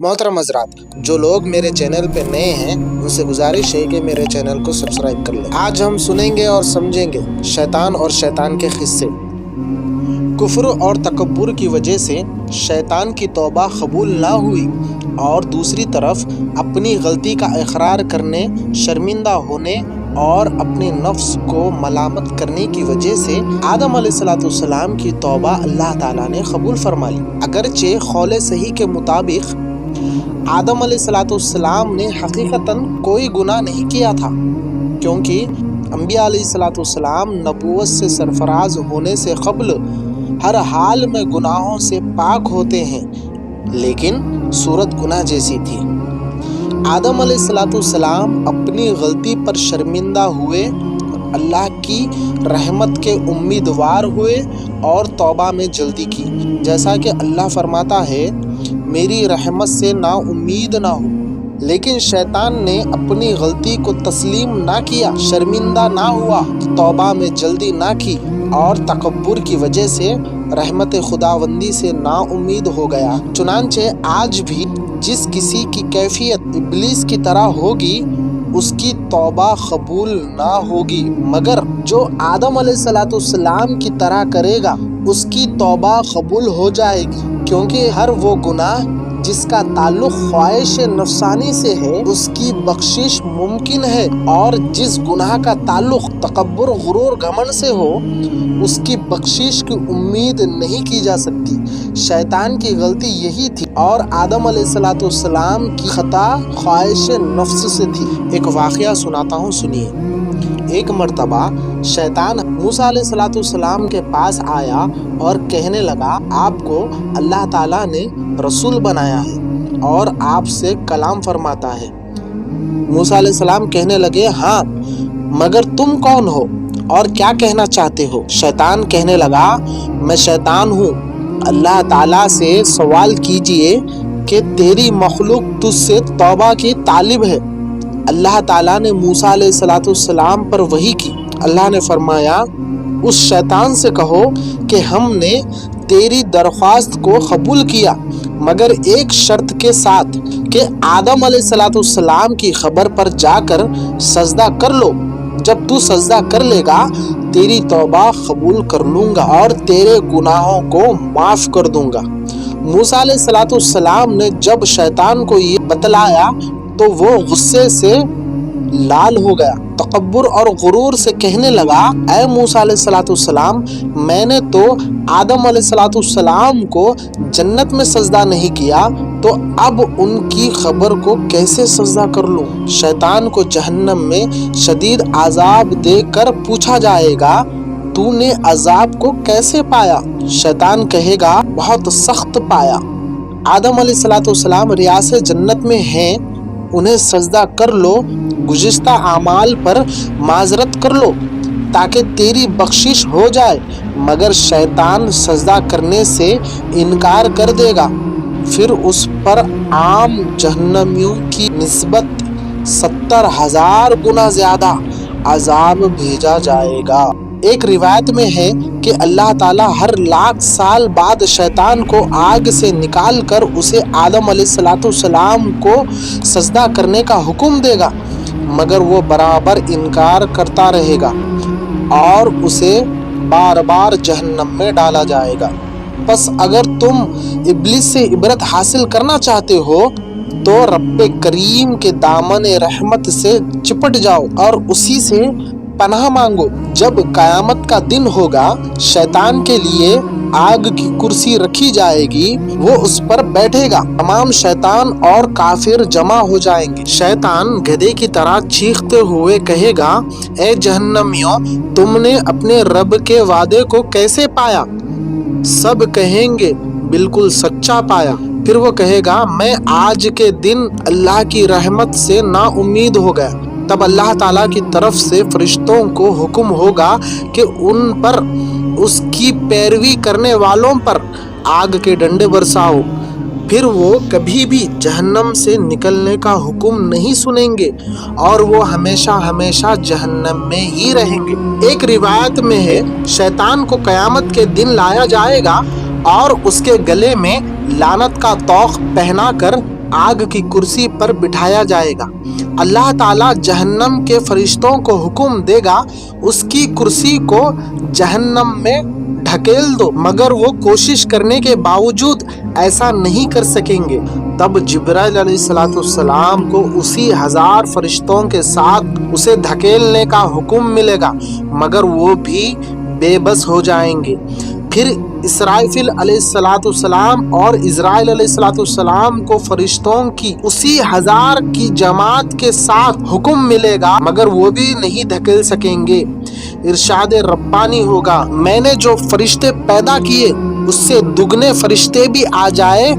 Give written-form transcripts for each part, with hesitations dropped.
मोहतरम हज़रात, जो लोग मेरे चैनल पे नए हैं उनसे गुजारिश है कि मेरे चैनल को सब्सक्राइब कर लें। आज हम सुनेंगे और समझेंगे शैतान और शैतान के किस्से। कुफ्र और तकब्बुर की वजह से शैतान की तौबा कबूल ना हुई और दूसरी तरफ अपनी गलती का इकरार करने, शर्मिंदा होने और अपने नफ्स को मलामत करने की वजह से आदम अलैहिस्सलाम की तौबा अल्लाह ताला ने कबूल फरमा ली। अगरचे कौल सही के मुताबिक आदम अलैहिस्सलाम ने हकीकतन कोई गुनाह नहीं किया था, क्योंकि अंबिया अलैहिस्सलाम नबूवत से सरफराज होने से क़ब्ल हर हाल में गुनाहों से पाक होते हैं, लेकिन सूरत गुनाह जैसी थी। आदम अलैहिस्सलाम अपनी गलती पर शर्मिंदा हुए, अल्लाह की रहमत के उम्मीदवार हुए और तौबा में जल्दी की। जैसा कि अल्लाह फरमाता है, मेरी रहमत से ना उम्मीद ना हो। लेकिन शैतान ने अपनी गलती को तस्लीम ना किया, शर्मिंदा ना हुआ, तौबा में जल्दी ना की और तकब्बुर की वजह से रहमत खुदावंदी से ना उम्मीद हो गया। चुनांचे आज भी जिस किसी की कैफियत इब्लीस की तरह होगी उसकी तौबा कबूल ना होगी, मगर जो आदम अलैहिस्सलाम की तरह करेगा उसकी तौबा कबूल हो जाएगी, क्योंकि हर वो गुनाह जिसका ताल्लुक ख्वाहिश नफसानी से है उसकी बख्शिश मुमकिन है, और जिस गुनाह का ताल्लुक तकब्बुर, गुरूर, घमंड से हो उसकी बख्शिश की उम्मीद नहीं की जा सकती। शैतान की गलती यही थी और आदम अलैहिस्सलाम की खता ख्वाहिश नफ्स से थी। एक वाक़या सुनाता हूँ, सुनिए। एक मर्तबा शैतान मूसा अलैहिस्सलाम के पास आया और कहने लगा, आपको अल्लाह ताला ने रसूल बनाया है और आपसे कलाम फरमाता है। मूसा अलैहिस्सलाम कहने लगे, हाँ, मगर तुम कौन हो और क्या कहना चाहते हो? शैतान कहने लगा, मैं शैतान हूँ, अल्लाह ताला से सवाल कीजिए कि तेरी मखलूक तुझसे तौबा की तालिब है। अल्लाह ताला ने मूसा अलैहिस्सलाम पर वही की। अल्लाह ने फरमाया, उस शैतान से कहो कि हमने तेरी दरख्वास्त को कबूल किया, मगर एक शर्त के साथ कि आदम अलैहिस्सलाम की खबर पर जाकर सजदा कर लो। जब तू सजदा कर लेगा तेरी तौबा कबूल कर लूँगा और तेरे गुनाहों को माफ़ कर दूँगा। मूसा अलैहिस्सलाम ने जब शैतान को ये बतलाया तो वो गुस्से से लाल हो गया, तकब्बुर और गुरूर से कहने लगा, ऐ मूसा अलैहिस्सलाम, मैंने तो आदम अलैहिस्सलाम को जन्नत में सजदा नहीं किया, तो अब उनकी खबर को कैसे सजदा कर लूं? शैतान को जहन्नम में शदीद अजाब देकर पूछा जाएगा, तूने अजाब को कैसे पाया? शैतान कहेगा, बहुत सख्त पाया। आदम अलैहिस्सलाम रियासे जन्नत में हैं, उन्हें सजदा कर लो, गुज़िश्ता आमाल पर माजरत कर लो ताकि तेरी बख्शिश हो जाए, मगर शैतान सजदा करने से इनकार कर देगा। फिर उस पर आम जहन्नमियों की निस्बत 70,000 गुना ज़्यादा अजाब भेजा जाएगा। एक रिवायत में है कि अल्लाह ताला हर लाख साल बाद शैतान को आग से निकाल कर उसे आदम अलैहिस्सलाम को सजदा करने का हुक्म देगा, मगर वो बराबर इनकार करता रहेगा और उसे बार बार जहन्नम में डाला जाएगा। बस अगर तुम इब्लिस से इबरत हासिल करना चाहते हो तो रब्बे करीम के दामन रहमत से चिपट जाओ और उसी से पनाह मांगो। जब कयामत का दिन होगा, शैतान के लिए आग की कुर्सी रखी जाएगी, वो उस पर बैठेगा, तमाम शैतान और काफिर जमा हो जाएंगे। शैतान गधे की तरह चीखते हुए कहेगा, ए जहन्नमियों, तुमने अपने रब के वादे को कैसे पाया? सब कहेंगे, बिल्कुल सच्चा पाया। फिर वो कहेगा, मैं आज के दिन अल्लाह की रहमत से ना उम्मीद हो गया। तब अल्लाह ताला की तरफ से फरिश्तों को हुक्म होगा कि उन पर, उसकी पैरवी करने वालों पर आग के डंडे बरसाओ। फिर वो कभी भी जहन्नम से निकलने का हुक्म नहीं सुनेंगे और वो हमेशा हमेशा जहन्नम में ही रहेंगे। एक रिवायत में है, शैतान को क़यामत के दिन लाया जाएगा और उसके गले में लानत का तौक पहनाकर आग की कुर्सी पर बिठाया जाएगा। अल्लाह ताला जहन्नम के फरिश्तों को हुक्म देगा उसकी कुर्सी को जहन्नम में ढकेल दो, मगर वो कोशिश करने के बावजूद ऐसा नहीं कर सकेंगे। तब जिब्राइल अलैहिस्सलाम को उसी 1000 फरिश्तों के साथ उसे धकेलने का हुक्म मिलेगा, मगर वो भी बेबस हो जाएंगे। फिर इसराइफिल अलैहिस्सलाम और इज़राइल अलैहिस्सलाम को फरिश्तों की उसी 1000 की जमात के साथ हुक्म मिलेगा, मगर वो भी नहीं धकेल सकेंगे। इरशाद रब्बानी होगा, मैंने जो फरिश्ते पैदा किए उससे दुगने फरिश्ते भी आ जाए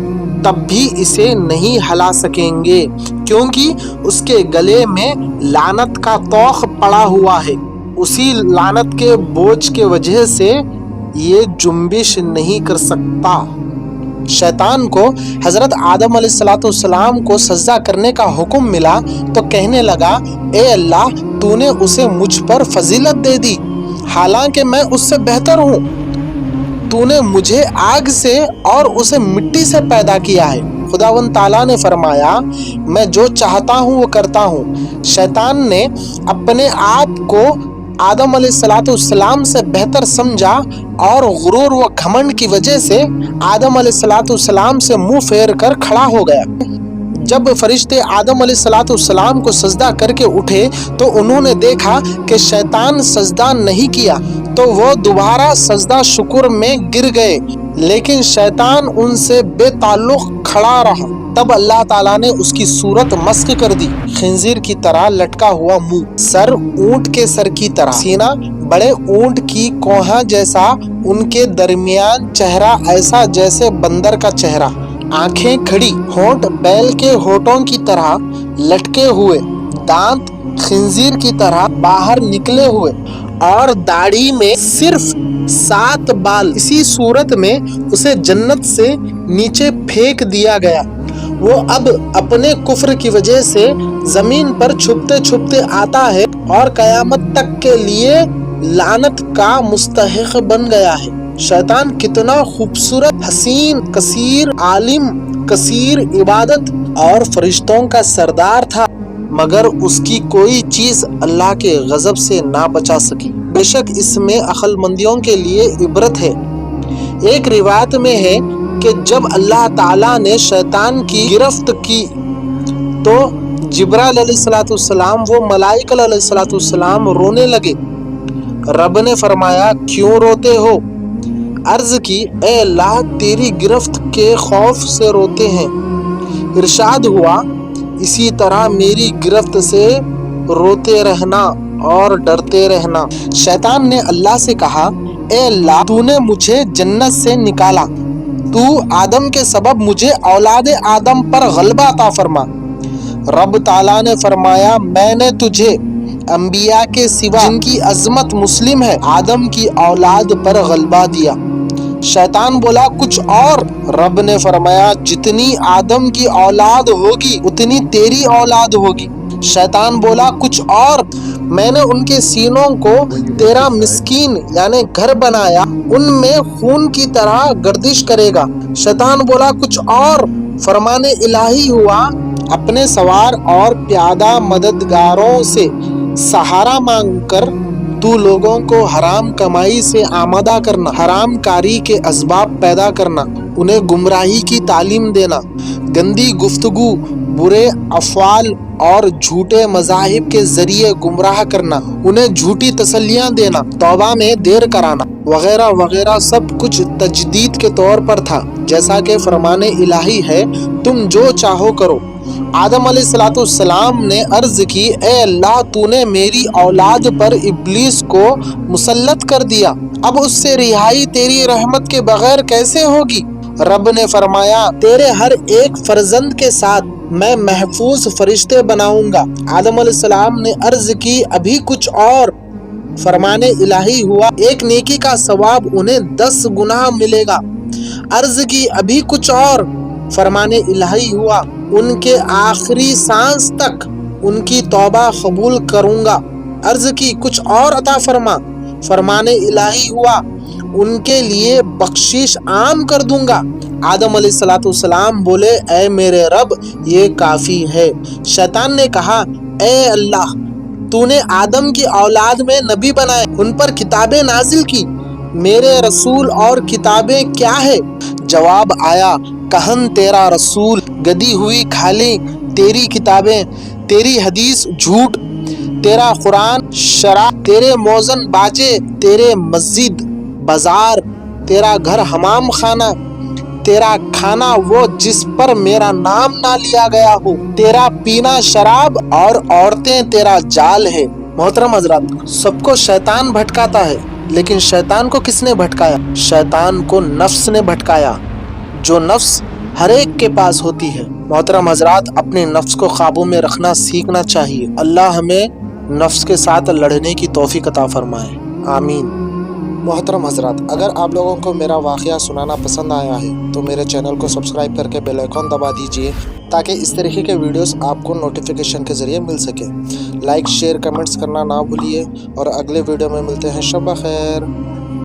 तब भी इसे नहीं हिला सकेंगे, क्योंकि उसके गले में लानत का तौख पड़ा हुआ है। उसी लानत के बोझ के वजह से ये जुम्बिश नहीं कर सकता। शैतान को हजरत आदम अलैहिस्सलाम को सजदा करने का हुक्म मिला तो कहने लगा, ए अल्लाह, तूने उसे मुझ पर फजीलत दे दी, हालांकि मैं उससे बेहतर हूँ। तूने मुझे आग से और उसे मिट्टी से पैदा किया है। खुदावंद ताला ने फरमाया, मैं जो चाहता हूँ वो करता हूँ। शैतान ने अपने आप को आदम अलैहिस्सलाम से बेहतर समझा और गुरूर व घमंड की वजह से आदम अलैहिस्सलाम से मुंह फेर कर खड़ा हो गया। जब फरिश्ते आदम अलैहिस्सलाम को सजदा करके उठे तो उन्होंने देखा कि शैतान सजदा नहीं किया, तो वो दोबारा सजदा शुक्र में गिर गए, लेकिन शैतान उनसे बेताल्लुक खड़ा रहा। तब अल्लाह ताला ने उसकी सूरत मस्क कर दी, खिंजीर की तरह लटका हुआ मुंह, सर ऊंट के सर की तरह, सीना बड़े ऊंट की कोहा जैसा, उनके दरमियान चेहरा ऐसा जैसे बंदर का चेहरा, आंखें खड़ी, होंठ बैल के होठों की तरह लटके हुए, दांत खिंजीर की तरह बाहर निकले हुए और दाढ़ी में सिर्फ 7 बाल। इसी सूरत में उसे जन्नत से नीचे फेंक दिया गया। वो अब अपने कुफ्र की वजह से जमीन पर छुपते छुपते आता है और कयामत तक के लिए लानत का मुस्तहिक बन गया है। शैतान कितना खूबसूरत, हसीन, कसीर, आलिम, कसीर इबादत और फरिश्तों का सरदार था, मगर उसकी कोई चीज अल्लाह के गजब से ना बचा सकी। बेशक इसमें अक्लमंदियों के लिए इबरत है। एक रिवायत में है कि जब अल्लाह ताला ने शैतान की गिरफ्त की तो जिब्राइल अलैहिस्सलाम व मलाइका अलैहिस्सलाम रोने लगे। रब ने फरमाया, क्यों रोते हो? अर्ज की, ए अल्लाह, तेरी गिरफ्त के खौफ से रोते हैं। इरशाद हुआ, इसी तरह मेरी गिरफ्त से रोते रहना और डरते रहना। शैतान ने अल्लाह से कहा, ए अल्लाह, तूने मुझे जन्नत से निकाला, तू आदम के सबब मुझे औलाद आदम पर गलबा अता फरमा। रब ताला ने फरमाया, मैंने तुझे अंबिया के सिवा जिनकी अजमत मुस्लिम है आदम की औलाद पर गलबा दिया। शैतान बोला, कुछ और? रब ने फरमाया, जितनी आदम की औलाद होगी उतनी तेरी औलाद होगी। शैतान बोला, कुछ और? मैंने उनके सीनों को तेरा मिस्कीन यानी घर बनाया, उनमें खून की तरह गर्दिश करेगा। शैतान बोला, कुछ और? फरमाने इलाही हुआ, अपने सवार और प्यादा मददगारों से सहारा मांगकर तू लोगों को हराम कमाई से आमादा करना, हराम कारी के असबाब पैदा करना, उन्हें गुमराही की तालीम देना, गंदी गुफ्तगू, बुरे अफ़आल और झूठे मज़ाहिब के जरिए गुमराह करना, उन्हें झूठी तसल्लियाँ देना, तौबा में देर कराना वगैरह वगैरह सब कुछ तजदीद के तौर पर था। जैसा कि फरमाने इलाही है, तुम जो चाहो करो। आदम अलैहिस्सलाम ने अर्ज की, ए अल्लाह, तूने मेरी औलाद पर इब्लीस को मुसल्लत कर दिया, अब उससे रिहाई तेरी रहमत के बगैर कैसे होगी? रब ने फरमाया, तेरे हर एक फर्जंद के साथ मैं महफूज फरिश्ते बनाऊंगा। आदम अलैहिस्सलाम ने अर्ज की, अभी कुछ और? फरमाने इलाही हुआ, एक नेकी का सवाब उन्हें 10 गुना मिलेगा। अर्ज की, अभी कुछ और? फरमाने इलाही हुआ, उनके आखिरी सांस तक उनकी तौबा कबूल करूंगा। अर्ज की, कुछ और अता फरमा? फरमाने इलाही हुआ, ان کے لیے بخشش عام کر دوں گا۔ آدم علیہ السلام بولے اے میرے رب یہ کافی ہے۔ شیطان نے کہا اے اللہ تو نے آدم کی اولاد میں نبی بنائے، ان پر کتابیں نازل کی، میرے رسول اور کتابیں کیا ہے؟ جواب آیا کہن تیرا رسول، گدی ہوئی کھالی تیری کتابیں، تیری حدیث جھوٹ، تیرا قرآن شراب، تیرے موزن باجے، تیرے مسجد بازار، تیرا گھر حمام خانہ، تیرا کھانا وہ جس پر میرا نام نہ لیا گیا ہو، تیرا پینا شراب اور عورتیں تیرا جال ہے۔ محترم حضرات، سب کو شیطان بھٹکاتا ہے، لیکن شیطان کو کس نے بھٹکایا؟ شیطان کو نفس نے بھٹکایا، جو نفس ہر ایک کے پاس ہوتی ہے۔ محترم حضرات، اپنے نفس کو قابو میں رکھنا سیکھنا چاہیے۔ اللہ ہمیں نفس کے ساتھ لڑنے کی توفیق عطا فرمائے، آمین۔ محترم حضرات، اگر آپ لوگوں کو میرا واقعہ سنانا پسند آیا ہے تو میرے چینل کو سبسکرائب کر کے بیل آئیکن دبا دیجئے تاکہ اس طریقے کے ویڈیوز آپ کو نوٹیفیکیشن کے ذریعے مل سکے۔ لائک شیئر کمنٹس کرنا نہ بھولیے، اور اگلے ویڈیو میں ملتے ہیں۔ شب بخیر۔